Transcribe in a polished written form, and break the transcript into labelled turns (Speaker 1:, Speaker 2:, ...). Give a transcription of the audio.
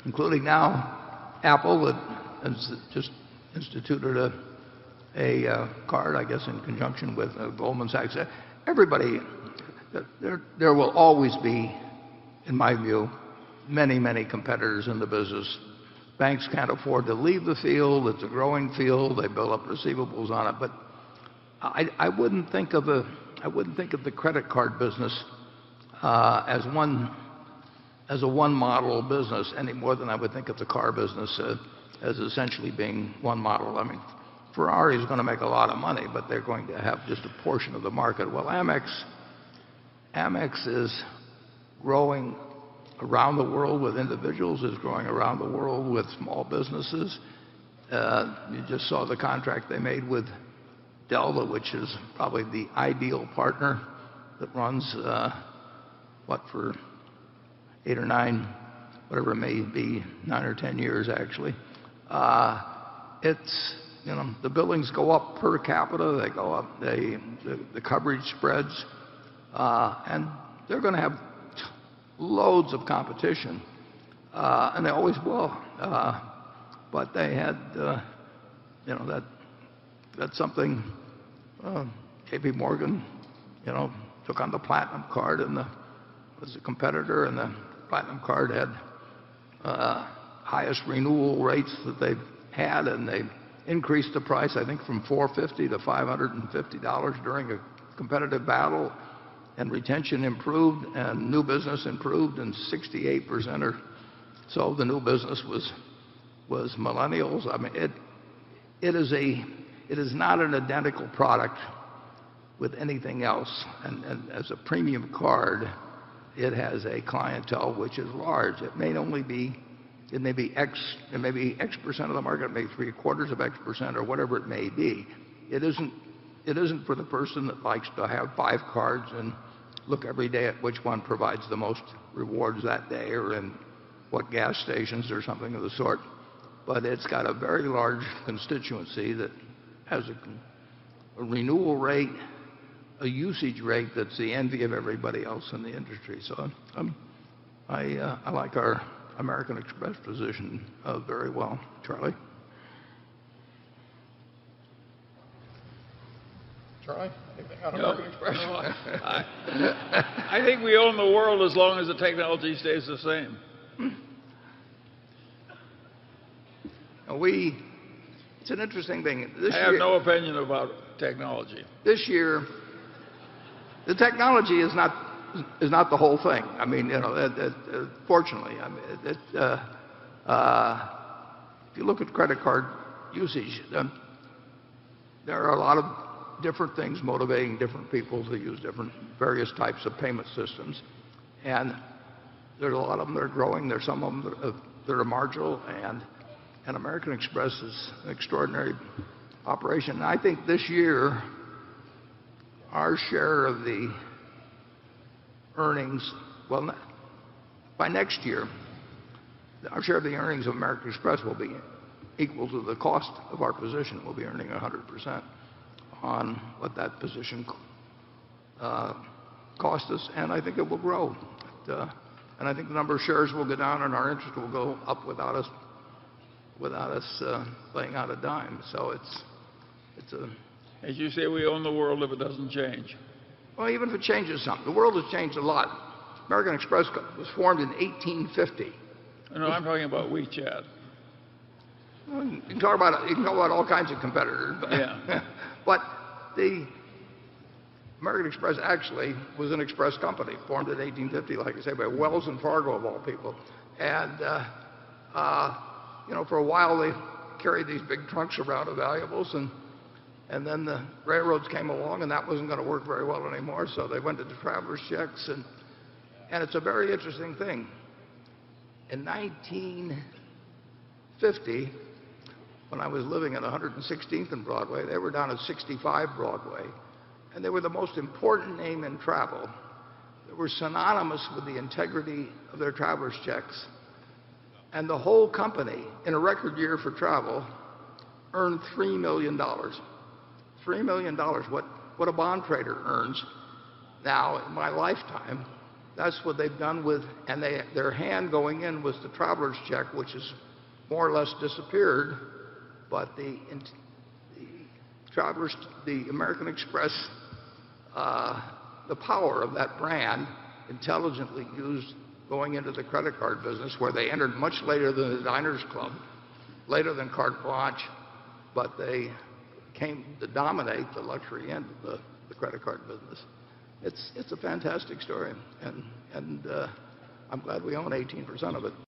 Speaker 1: including now Apple that has just instituted a card, I guess, in conjunction with Goldman Sachs. Everybody, there will always be, in my view, many competitors in the business. Banks can't afford to leave the field. It's a growing field. They build up receivables on it. But I wouldn't think of the credit card business as a one model business any more than I would think of the car business as essentially being one model. I mean, Ferrari is going to make a lot of money, but they're going to have just a portion of the market. Well, Amex is growing around the world with individuals, is growing around the world with small businesses. You just saw the contract they made with Delta, which is probably the ideal partner that runs, for 8 or 9, whatever it may be, 9 or 10 years actually. It's, the billings go up per capita, they go up, the coverage spreads, and they're going to have loads of competition, and they always will. But they had, that's something. J.P. Morgan, took on the Platinum Card and was a competitor, and the Platinum Card had highest renewal rates that they've had, and they increased the price, I think, from $450 to $550 during a competitive battle, and retention improved, and new business improved, and 68% or so of the new business was millennials. I mean, it is not an identical product with anything else, and as a premium card, it has a clientele which is large. It may be X percent of the market, maybe 3/4 of X percent, or whatever it may be. It isn't for the person that likes to have 5 cards and look every day at which one provides the most rewards that day, or in what gas stations or something of the sort. But it's got a very large constituency that has a renewal rate, a usage rate that's the envy of everybody else in the industry. So I like our American Express position very well. Charlie? Charlie, anything on American Express?
Speaker 2: No, I think we own the world as long as the technology stays the same.
Speaker 1: It's an interesting thing.
Speaker 2: I have no opinion about technology.
Speaker 1: This year, the technology is not the whole thing. I mean, fortunately, I mean, if you look at credit card usage, there are a lot of different things motivating different people to use various types of payment systems, and there's a lot of them that are growing. There's some of them that are marginal, and American Express is an extraordinary operation. And I think this year, our share of the earnings, well, by next year, our share of the earnings of American Express will be equal to the cost of our position. We'll be earning 100% on what that position cost us, and I think it will grow. And I think the number of shares will go down, and our interest will go up without us laying out a dime. So it's a.
Speaker 2: As you say, we own the world if it doesn't change.
Speaker 1: Well, even if it changes something, the world has changed a lot. American Express was formed in 1850.
Speaker 2: No, I'm talking about WeChat.
Speaker 1: Well, you can talk about all kinds of competitors. But,
Speaker 2: yeah.
Speaker 1: But the American Express actually was an express company formed in 1850, like I say, by Wells and Fargo of all people. And for a while they carried these big trunks around of valuables, and then the railroads came along, and that wasn't going to work very well anymore, so they went to the traveler's checks, and it's a very interesting thing. In 1950, when I was living at 116th and Broadway, they were down at 65 Broadway, and they were the most important name in travel. They were synonymous with the integrity of their traveler's checks. And the whole company, in a record year for travel, earned $3 million. $3 million, what a bond trader earns now in my lifetime That's what they've done with, and their hand going in was the traveler's check, which has more or less disappeared. But the travelers, the American Express, the power of that brand, intelligently used going into the credit card business, where they entered much later than the Diners Club, later than Carte Blanche, but they came to dominate the luxury end of the credit card business. It's a fantastic story, and I'm glad we own 18% of it.